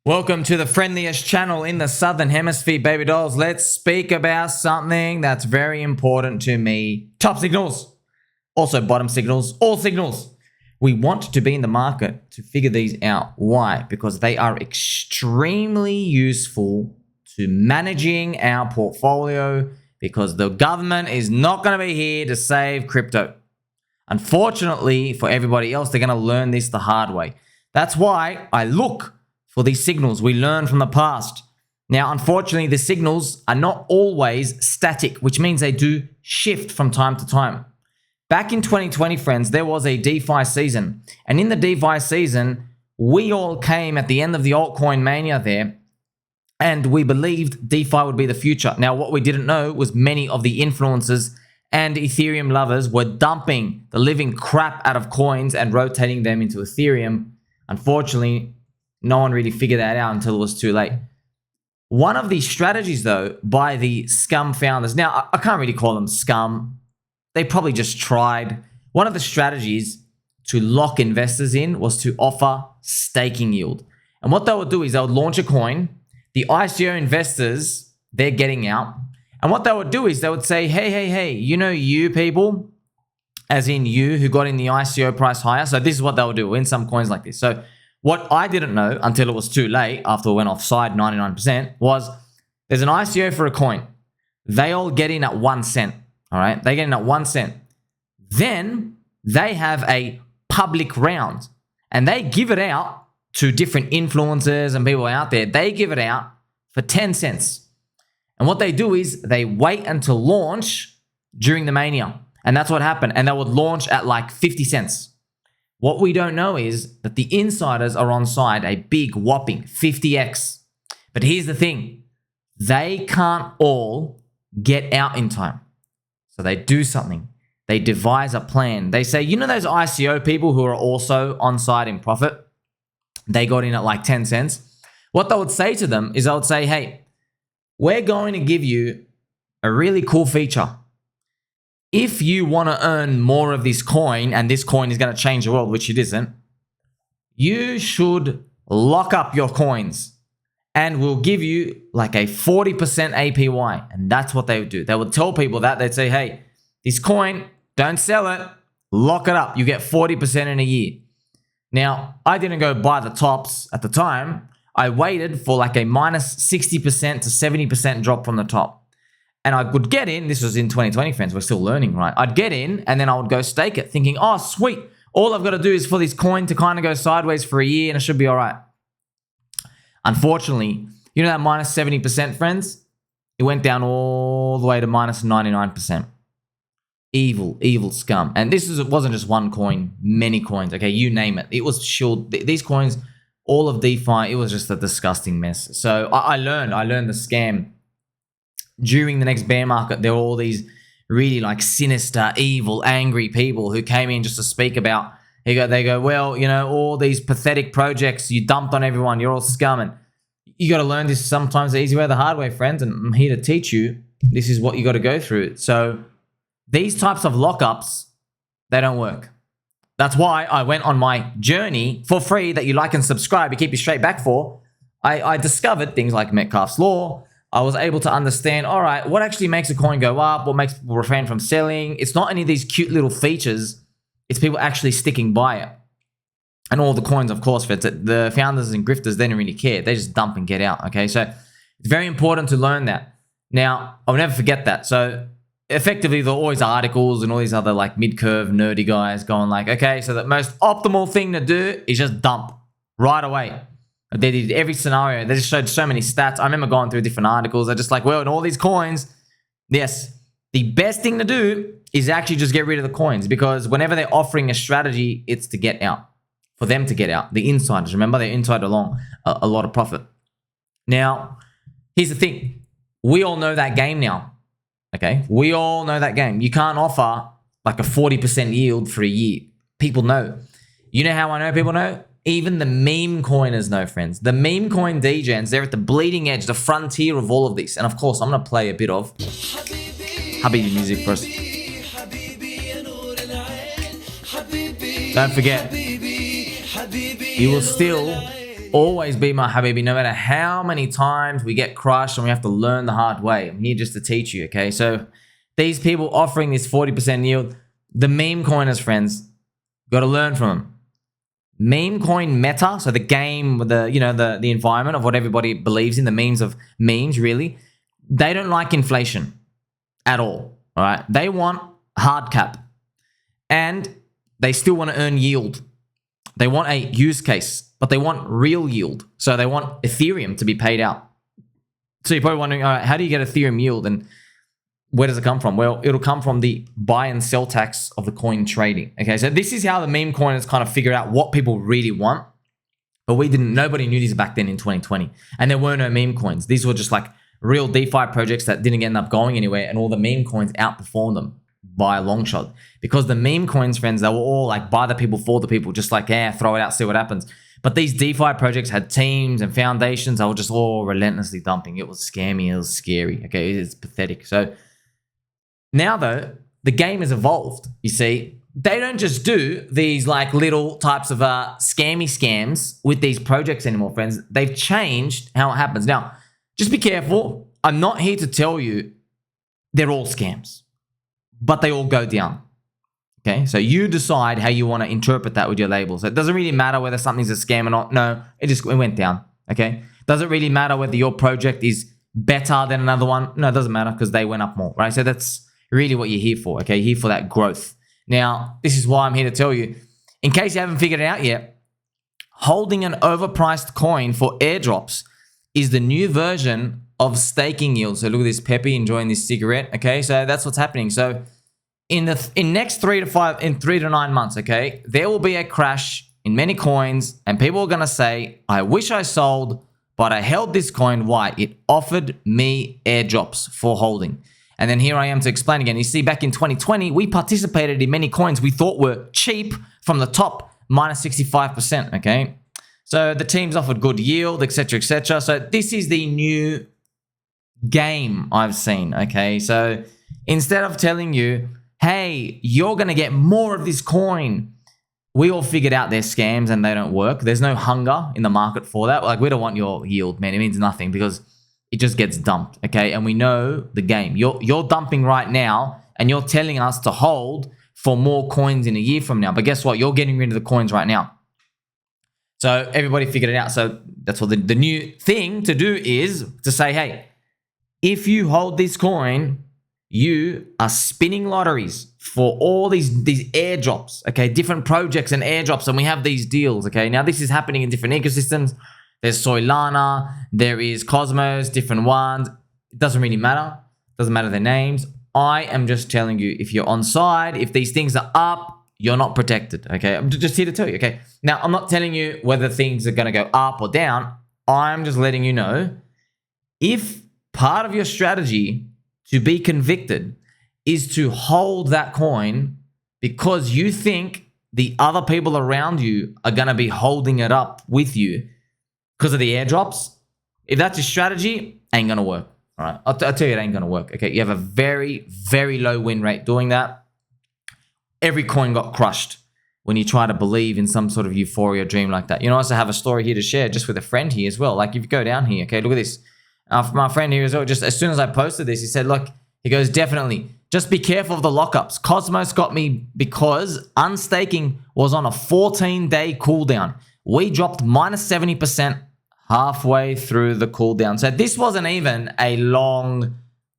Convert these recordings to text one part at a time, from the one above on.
Welcome to the friendliest channel in the Southern Hemisphere, baby dolls. Let's speak about something that's very important to me. Top signals, also bottom signals, all signals. We want to be in the market to figure these out. Why? Because they are extremely useful to managing our portfolio because the government is not going to be here to save crypto. Unfortunately, for everybody else, they're going to learn this the hard way. That's why I look for these signals we learn from the past. Now, unfortunately, the signals are not always static, which means they do shift from time to time. Back in 2020, friends, there was a DeFi season. And in the DeFi season, we all came at the end of the altcoin mania there, and we believed DeFi would be the future. Now, what we didn't know was many of the influencers and Ethereum lovers were dumping the living crap out of coins and rotating them into Ethereum. Unfortunately, no one really figured that out until it was too late. One of these strategies, though, by the scum founders, now I can't really call them scum. They probably just tried. One of the strategies to lock investors in was to offer staking yield. And what they would do is they would launch a coin. The ICO investors, they're getting out. And what they would do is they would say, hey, you people, as in you who got in the ICO price higher. So this is what they would do in some coins like this. So what I didn't know until it was too late, after it went offside 99%, was there's an ICO for a coin. They all get in at 1 cent. All right, they get in at 1 cent. Then they have a public round and they give it out to different influencers and people out there. They give it out for 10 cents. And what they do is they wait until launch during the mania. And that's what happened. And they would launch at like 50 cents. What we don't know is that the insiders are on side a big whopping 50x. But here's the thing. They can't all get out in time. So they do something. They devise a plan. They say, you know those ICO people who are also on side in profit? They got in at like 10 cents. What they would say to them is they would say, hey, we're going to give you a really cool feature. If you want to earn more of this coin, and this coin is going to change the world, which it isn't, you lock up your coins and we'll give you like a 40% APY. And that's what they would do. They would tell people that. They'd say, hey, this coin, don't sell it, lock it up. You get 40% in a year. Now, I didn't go buy the tops at the time. I waited for like a minus 60% to 70% drop from the top. And I could get in, this was in 2020, friends, we're still learning, right? I'd get in and then I would go stake it thinking, oh, sweet. All I've got to do is for this coin to kind of go sideways for a year and it should be all right. Unfortunately, you know that minus 70%, friends? It went down all the way to minus 99%. Evil scum. And wasn't just one coin, many coins, okay? You name it. It was shilled. These coins, all of DeFi, it was just a disgusting mess. So I learned the scam. During the next bear market, there were all these really like sinister, evil, angry people who came in just to speak about, they go, well, you know, all these pathetic projects you dumped on everyone, you're all scum. And you got to learn this sometimes the easy way, the hard way, friends. And I'm here to teach you, this is what you got to go through. So these types of lockups, they don't work. That's why I went on my journey for free that you like and subscribe, you keep you straight back for. I discovered things like Metcalfe's Law. I was able to understand, all right, what actually makes a coin go up? What makes people refrain from selling? It's not any of these cute little features. It's people actually sticking by it. And all the coins, of course, the founders and grifters, they don't really care. They just dump and get out, okay? So it's very important to learn that. Now, I'll never forget that. So effectively, there are always articles and all these other like mid-curve nerdy guys going like, okay, so the most optimal thing to do is just dump right away. They did every scenario. They just showed so many stats. I remember going through different articles. They're just like, well, in all these coins, yes, the best thing to do is actually just get rid of the coins because whenever they're offering a strategy, it's to get out, for them to get out. The insiders, remember, they're inside along a lot of profit. Now, here's the thing. We all know that game now, okay? We all know that game. You can't offer like a 40% yield for a year. People know. You know how I know people know? Even the meme coiners know, friends. The meme coin degens, they're at the bleeding edge, the frontier of all of this. And of course, I'm going to play a bit of Habibi music for us. Don't forget, you will still always be my habibi, no matter how many times we get crushed and we have to learn the hard way. I'm here just to teach you, okay? So these people offering this 40% yield, the meme coiners, friends, got to learn from them. Meme coin meta, so the game, the environment of what everybody believes in, the memes of memes, really, they don't like inflation at all right? They want hard cap, and they still want to earn yield. They want a use case, but they want real yield. So they want Ethereum to be paid out. So you're probably wondering, all right, how do you get Ethereum yield, and where does it come from? Well, it'll come from the buy and sell tax of the coin trading. Okay, so this is how the meme coiners kind of figured out what people really want. But nobody knew these back then in 2020. And there were no meme coins. These were just like real DeFi projects that didn't end up going anywhere, and all the meme coins outperformed them by a long shot. Because the meme coins, friends, they were all like by the people, for the people, just like, throw it out, see what happens. But these DeFi projects had teams and foundations. They were just all relentlessly dumping. It was scammy. It was scary. Okay, it's pathetic. So now, though, the game has evolved. You see, they don't just do these like little types of scams with these projects anymore, friends. They've changed how it happens. Now, just be careful. I'm not here to tell you they're all scams, but they all go down. Okay, so you decide how you want to interpret that with your labels. It doesn't really matter whether something's a scam or not. No, it went down. Okay, does it really matter whether your project is better than another one? No, it doesn't matter, because they went up more, right? So that's really what you're here for. Okay, you're here for that growth. Now, this is why I'm here to tell you, in case you haven't figured it out yet, holding an overpriced coin for airdrops is the new version of staking yield. So look at this Peppy enjoying this cigarette. Okay, so that's what's happening. So in next 3 to 9 months, okay, there will be a crash in many coins, and people are gonna say, I wish I sold, but I held this coin. Why? It offered me airdrops for holding. And then here I am to explain again. You see, back in 2020, we participated in many coins we thought were cheap from the top, minus 65%, okay? So the teams offered good yield, etc., etc. So this is the new game I've seen, okay? So instead of telling you, hey, you're going to get more of this coin, we all figured out they're scams and they don't work. There's no hunger in the market for that. Like, we don't want your yield, man. It means nothing, because it just gets dumped, okay? And we know the game. You're dumping right now, and you're telling us to hold for more coins in a year from now. But guess what? You're getting rid of the coins right now. So everybody figured it out. So that's what the new thing to do is to say, hey, if you hold this coin, you are spinning lotteries for all these airdrops, okay? Different projects and airdrops, and we have these deals, okay? Now, this is happening in different ecosystems. There's Solana, there is Cosmos, different ones. It doesn't really matter. Doesn't matter their names. I am just telling you, if you're on side, if these things are up, you're not protected, okay? I'm just here to tell you, okay? Now, I'm not telling you whether things are going to go up or down. I'm just letting you know, if part of your strategy to be convicted is to hold that coin because you think the other people around you are going to be holding it up with you because of the airdrops, if that's your strategy, ain't going to work. All right, I'll tell you it ain't going to work. Okay, you have a very, very low win rate doing that. Every coin got crushed when you try to believe in some sort of euphoria dream like that. You know, I also have a story here to share just with a friend here as well. Like, if you go down here, okay, look at this. My friend here as well, just as soon as I posted this, he said, look, he goes, definitely, just be careful of the lockups. Cosmos got me because unstaking was on a 14-day cooldown. We dropped minus 70% halfway through the cooldown. So this wasn't even a long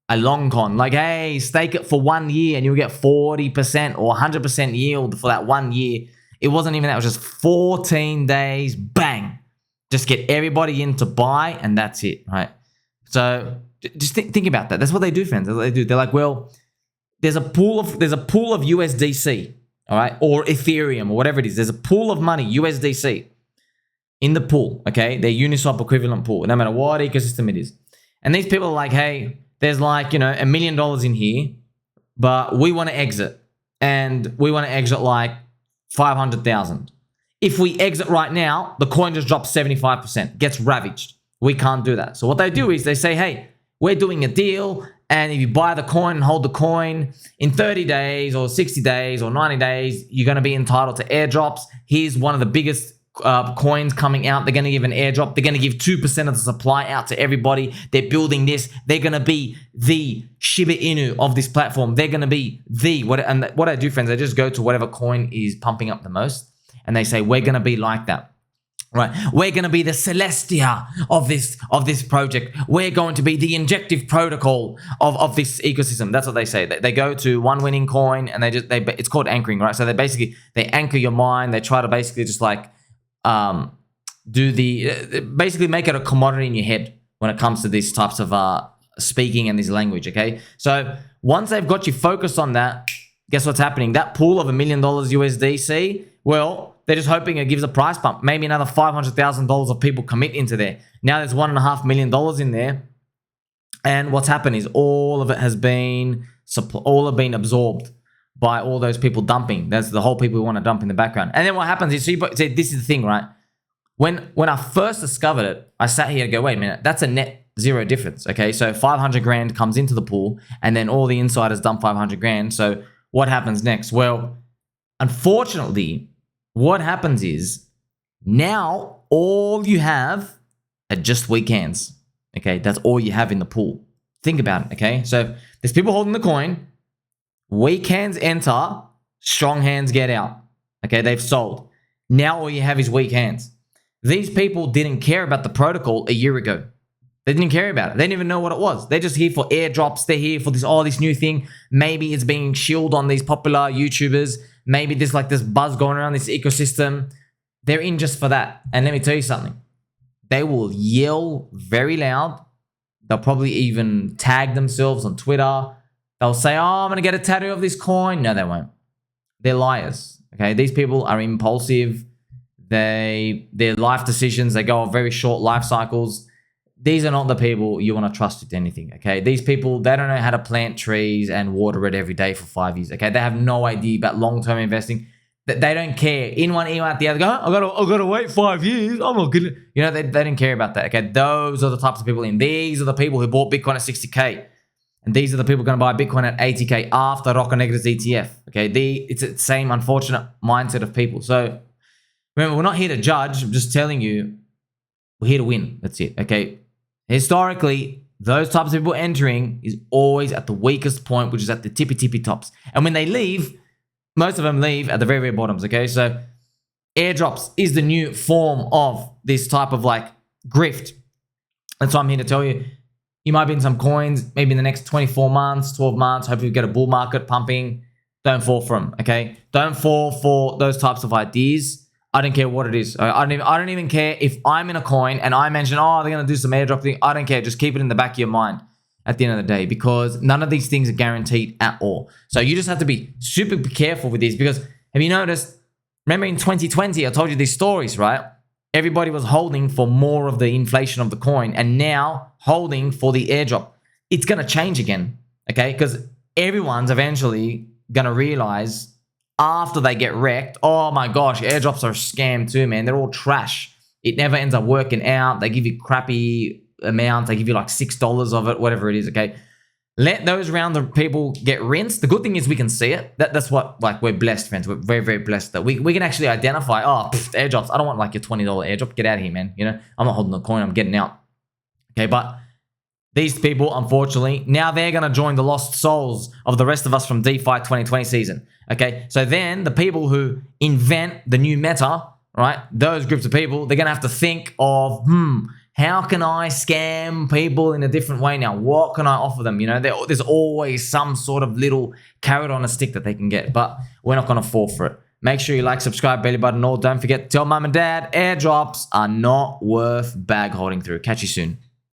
con. Like, hey, stake it for 1 year and you'll get 40% or 100% yield for that 1 year. It wasn't even that. It was just 14 days, bang. Just get everybody in to buy, and that's it, right? So just think about that. That's what they do, friends. That's what they do. They're like, well, there's a pool of USDC, all right, or Ethereum or whatever it is. There's a pool of money, USDC, in the pool, okay? Their Uniswap equivalent pool, no matter what ecosystem it is. And these people are like, hey, there's like, $1 million in here, but we want to exit. And we want to exit like 500,000. If we exit right now, the coin just drops 75%, gets ravaged. We can't do that. So what they do is they say, hey, we're doing a deal, and if you buy the coin and hold the coin, in 30 days or 60 days or 90 days, you're going to be entitled to airdrops. Here's one of the biggest coins coming out. They're going to give an airdrop. They're going to give 2% of the supply out to everybody. They're building this. They're going to be the Shiba Inu of this platform. They're going to be what I do, friends, I just go to whatever coin is pumping up the most, and they say, we're going to be like that. Right, we're going to be the Celestia of this project. We're going to be the injective protocol of this ecosystem. That's what they say. They go to one winning coin, and it's called anchoring, right? So they anchor your mind. They try to basically just like basically make it a commodity in your head when it comes to these types of speaking and this language. Okay, so once they've got you focused on that, guess what's happening? That pool of $1 million USDC, well, they're just hoping it gives a price bump. Maybe another $500,000 of people commit into there. Now there's $1.5 million in there. And what's happened is all of it has been absorbed by all those people dumping. That's the whole people who want to dump in the background. And then what happens is, this is the thing, right? When I first discovered it, I sat here and go, wait a minute, that's a net zero difference. Okay, so 500 grand comes into the pool, and then all the insiders dump 500 grand. So what happens next? Well, unfortunately, what happens is now all you have are just weak hands. Okay, that's all you have in the pool. Think about it. Okay, so there's people holding the coin. Weak hands enter, strong hands get out. Okay, they've sold. Now all you have is weak hands. These people didn't care about the protocol a year ago. They didn't care about it. They didn't even know what it was. They're just here for airdrops. They're here for this new thing. Maybe it's being shilled on these popular YouTubers. Maybe there's like this buzz going around this ecosystem. They're in just for that. And let me tell you something. They will yell very loud. They'll probably even tag themselves on Twitter. They'll say, oh, I'm going to get a tattoo of this coin. No, they won't. They're liars. Okay, these people are impulsive. Their life decisions, they go on very short life cycles. These are not the people you want to trust with anything, okay? These people, they don't know how to plant trees and water it every day for 5 years, okay? They have no idea about long-term investing. They don't care. In one ear, out the other, go, I gotta wait 5 years. I'm not gonna, they don't care about that, okay? Those are the types of people in. These are the people who bought Bitcoin at 60K. And these are the people going to buy Bitcoin at 80K after Rocco Negra's ETF, okay? It's the same unfortunate mindset of people. So remember, we're not here to judge. I'm just telling you, we're here to win. That's it, okay? Historically, those types of people entering is always at the weakest point, which is at the tippy tops. And when they leave, most of them leave at the very, very bottoms, okay? So airdrops is the new form of this type of like grift. That's what I'm here to tell you. You might be in some coins, maybe in the next 24 months, 12 months, hopefully you get a bull market pumping. Don't fall for them, okay? Don't fall for those types of ideas. I don't care what it is. I don't even care if I'm in a coin and I mention, oh, they're going to do some airdrop thing. I don't care. Just keep it in the back of your mind at the end of the day, because none of these things are guaranteed at all. So you just have to be super careful with these, because have you noticed, remember in 2020, I told you these stories, right? Everybody was holding for more of the inflation of the coin and now holding for the airdrop. It's going to change again, okay? Because everyone's eventually going to realize after they get wrecked, oh my gosh, airdrops are a scam too, man. They're all trash. It never ends up working out. They give you crappy amounts. They give you like $6 of it, whatever it is, okay? Let those round the people get rinsed. The good thing is we can see it. That's what, like, we're blessed, friends. We're very, very blessed that we can actually identify, airdrops. I don't want like your $20 airdrop. Get out of here, man. I'm not holding the coin. I'm getting out. Okay, but these people, unfortunately, now they're going to join the lost souls of the rest of us from DeFi 2020 season. Okay, so then the people who invent the new meta, right, those groups of people, they're going to have to think of, how can I scam people in a different way now? What can I offer them? There's always some sort of little carrot on a stick that they can get, but we're not going to fall for it. Make sure you like, subscribe, belly button, all. Don't forget to tell mum and dad, airdrops are not worth bag holding through. Catch you soon.